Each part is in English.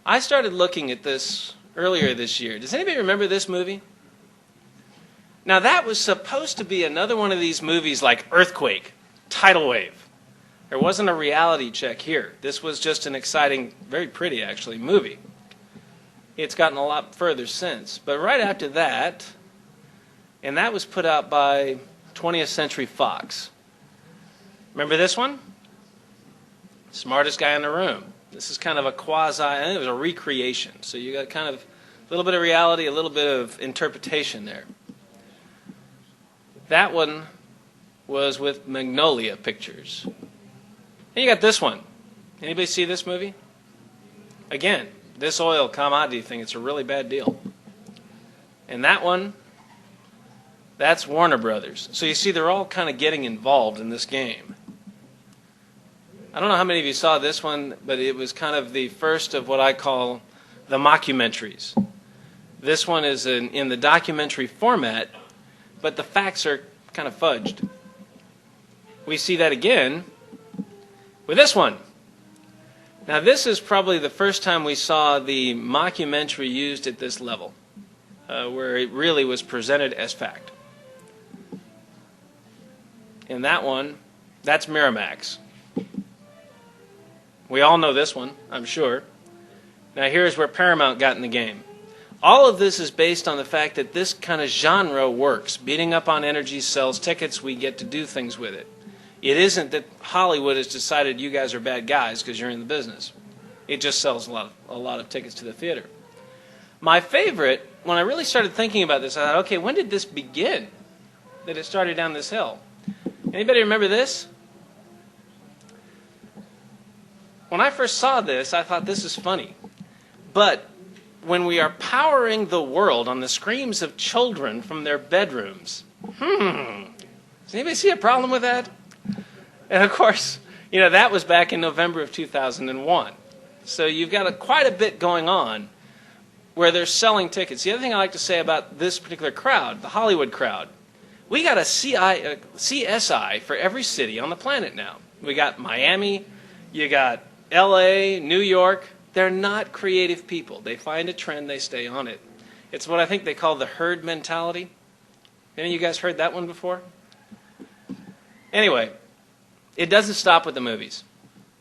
I started looking at this earlier this year. Does anybody remember this movie? Now, that was supposed to be another one of these movies like Earthquake, Tidal Wave. There wasn't a reality check here. This was just an exciting, very pretty, actually, movie. It's gotten a lot further since. But right after that, and that was put out by 20th Century Fox. Remember this one? Smartest Guy in the Room. This is kind of a quasi, I think it was a recreation. So you got kind of a little bit of reality, a little bit of interpretation there. That one was with Magnolia Pictures. And you got this one. Anybody see this movie? Again, this oil commodity thing, it's a really bad deal. And that one, that's Warner Brothers. So you see, they're all kind of getting involved in this game. I don't know how many of you saw this one, but it was kind of the first of what I call the mockumentaries. This one is in the documentary format, but the facts are kind of fudged. We see that again with this one. Now, this is probably the first time we saw the mockumentary used at this level, where it really was presented as fact. And that one, that's Miramax. We all know this one, I'm sure. Now, here's where Paramount got in the game. All of this is based on the fact that this kind of genre works. Beating up on energy sells tickets. We get to do things with it. It isn't that Hollywood has decided you guys are bad guys because you're in the business. It just sells a lot of tickets to the theater. My favorite, when I really started thinking about this, I thought, okay, when did this begin? That it started down this hill. Anybody remember this? When I first saw this, I thought this is funny. But when we are powering the world on the screams of children from their bedrooms, does anybody see a problem with that? And of course, you know, that was back in November of 2001. So you've got quite a bit going on where they're selling tickets. The other thing I like to say about this particular crowd, the Hollywood crowd, we got a CSI for every city on the planet now. We got Miami, you got LA, New York. They're not creative people. They find a trend, they stay on it. It's what I think they call the herd mentality. Any of you guys heard that one before? Anyway, it doesn't stop with the movies.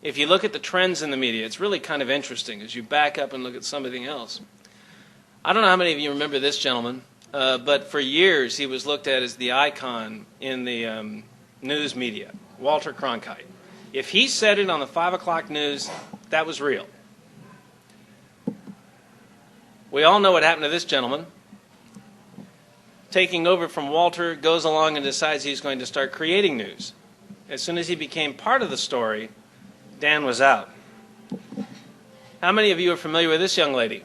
If you look at the trends in the media, it's really kind of interesting as you back up and look at something else. I don't know how many of you remember this gentleman, but for years he was looked at as the icon in the news media, Walter Cronkite. If he said it on the 5 o'clock news, that was real. We all know what happened to this gentleman. Taking over from Walter, goes along and decides he's going to start creating news. As soon as he became part of the story, Dan was out. How many of you are familiar with this young lady?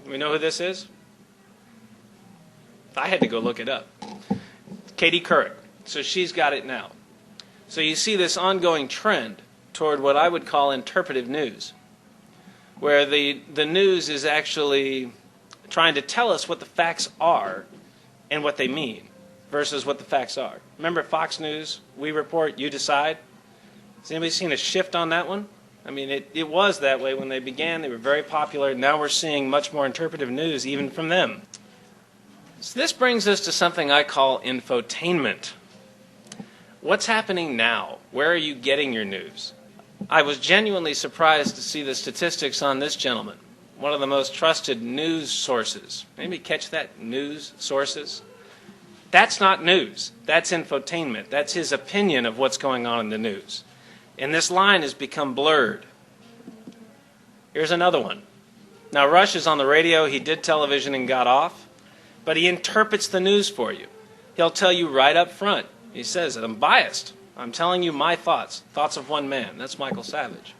We know who this is? I had to go look it up. Katie Couric. So she's got it now. So you see this ongoing trend toward what I would call interpretive news, where the news is actually trying to tell us what the facts are and what they mean versus what the facts are. Remember Fox News, we report, you decide? Has anybody seen a shift on that one? I mean, it was that way when they began. They were very popular. Now we're seeing much more interpretive news even from them. So this brings us to something I call infotainment. What's happening now? Where are you getting your news? I was genuinely surprised to see the statistics on this gentleman, one of the most trusted news sources. Anybody catch that? News sources? That's not news. That's infotainment. That's his opinion of what's going on in the news. And this line has become blurred. Here's another one. Now, Rush is on the radio. He did television and got off. But he interprets the news for you. He'll tell you right up front. He says, I'm biased. I'm telling you my thoughts. Thoughts of one man. That's Michael Savage.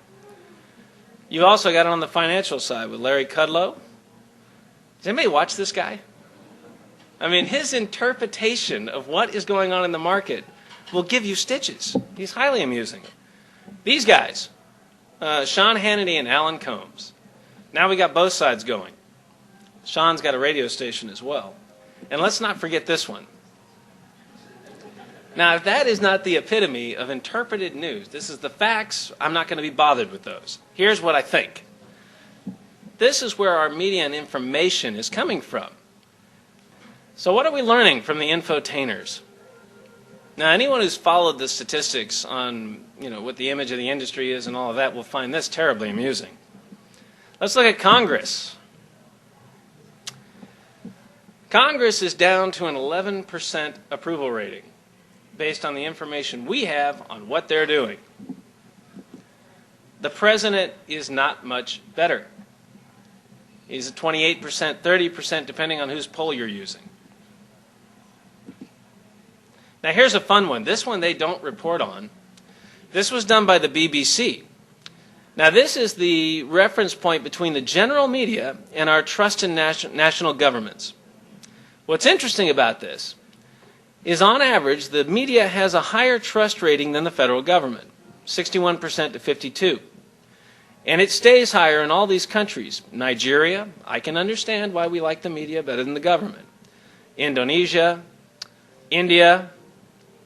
You also got it on the financial side with Larry Kudlow. Does anybody watch this guy? I mean, his interpretation of what is going on in the market will give you stitches. He's highly amusing. These guys, Sean Hannity and Alan Combs. Now we got both sides going. Sean's got a radio station as well. And let's not forget this one. Now, if that is not the epitome of interpreted news, this is the facts, I'm not going to be bothered with those. Here's what I think. this is where our media and information is coming from. So what are we learning from the infotainers? Now, anyone who's followed the statistics on, what the image of the industry is and all of that will find this terribly amusing. Let's look at Congress. Congress is down to an 11% approval rating based on the information we have on what they're doing. The president is not much better. He's at 28%, 30%, depending on whose poll you're using. Now here's a fun one. This one they don't report on. This was done by the BBC. Now this is the reference point between the general media and our trusted national governments. What's interesting about this is on average the media has a higher trust rating than the federal government, 61% to 52%. And it stays higher in all these countries. Nigeria, I can understand why we like the media better than the government. Indonesia, India,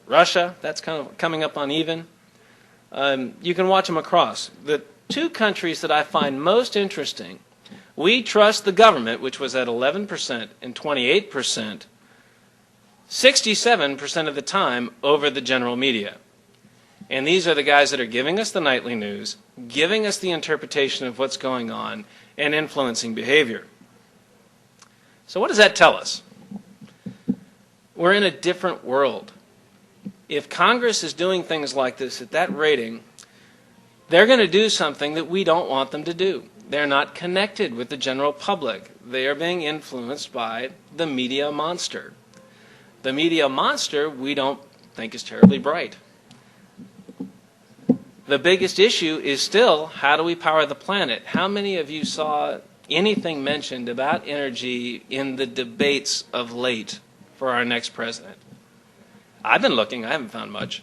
Russia, that's kind of coming up on even. You can watch them across. The two countries that I find most interesting, we trust the government, which was at 11% and 28%, 67% of the time over the general media. And these are the guys that are giving us the nightly news, giving us the interpretation of what's going on, and influencing behavior. So what does that tell us? We're in a different world. If Congress is doing things like this at that rating, they're going to do something that we don't want them to do. They're not connected with the general public. They are being influenced by the media monster. The media monster we don't think is terribly bright. The biggest issue is still, how do we power the planet? How many of you saw anything mentioned about energy in the debates of late for our next president? I've been looking. I haven't found much.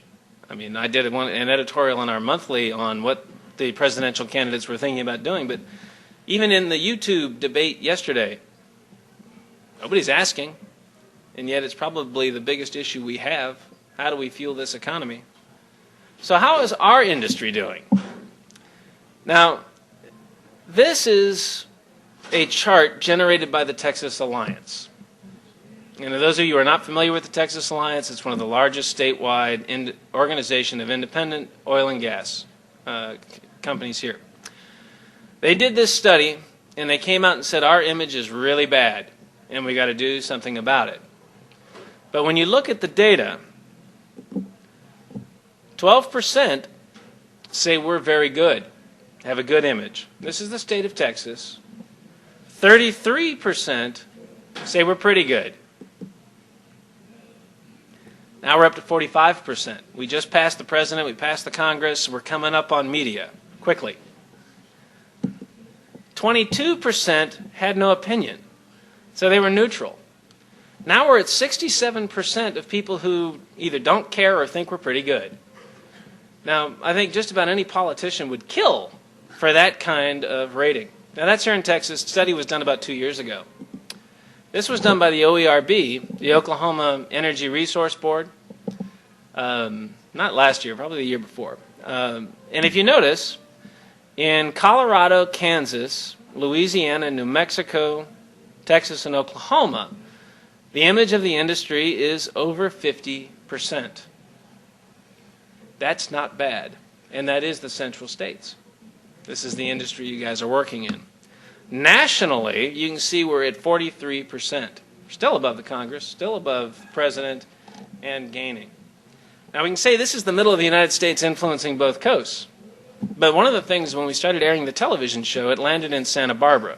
I mean, I did an editorial in our monthly on what the presidential candidates were thinking about doing, but even in the YouTube debate yesterday, nobody's asking, and yet it's probably the biggest issue we have. How do we fuel this economy? So how is our industry doing? Now, this is a chart generated by the Texas Alliance. And those of you who are not familiar with the Texas Alliance, it's one of the largest statewide organization of independent oil and gas companies here. They did this study, and they came out and said, our image is really bad, and we got to do something about it. But when you look at the data, 12% say we're very good, have a good image. This is the state of Texas. 33% say we're pretty good. Now we're up to 45%. We just passed the president, we passed the Congress, we're coming up on media quickly. 22% had no opinion, so they were neutral. Now we're at 67% of people who either don't care or think we're pretty good. Now, I think just about any politician would kill for that kind of rating. Now that's here in Texas. The study was done about 2 years ago. This was done by the OERB, the Oklahoma Energy Resource Board, not last year, probably the year before. And if you notice, in Colorado, Kansas, Louisiana, New Mexico, Texas, and Oklahoma, the image of the industry is over 50%. That's not bad, and that is the central states. This is the industry you guys are working in. Nationally, you can see we're at 43%. Still above the Congress, still above the president, and gaining. Now we can say this is the middle of the United States influencing both coasts. But one of the things when we started airing the television show, it landed in Santa Barbara.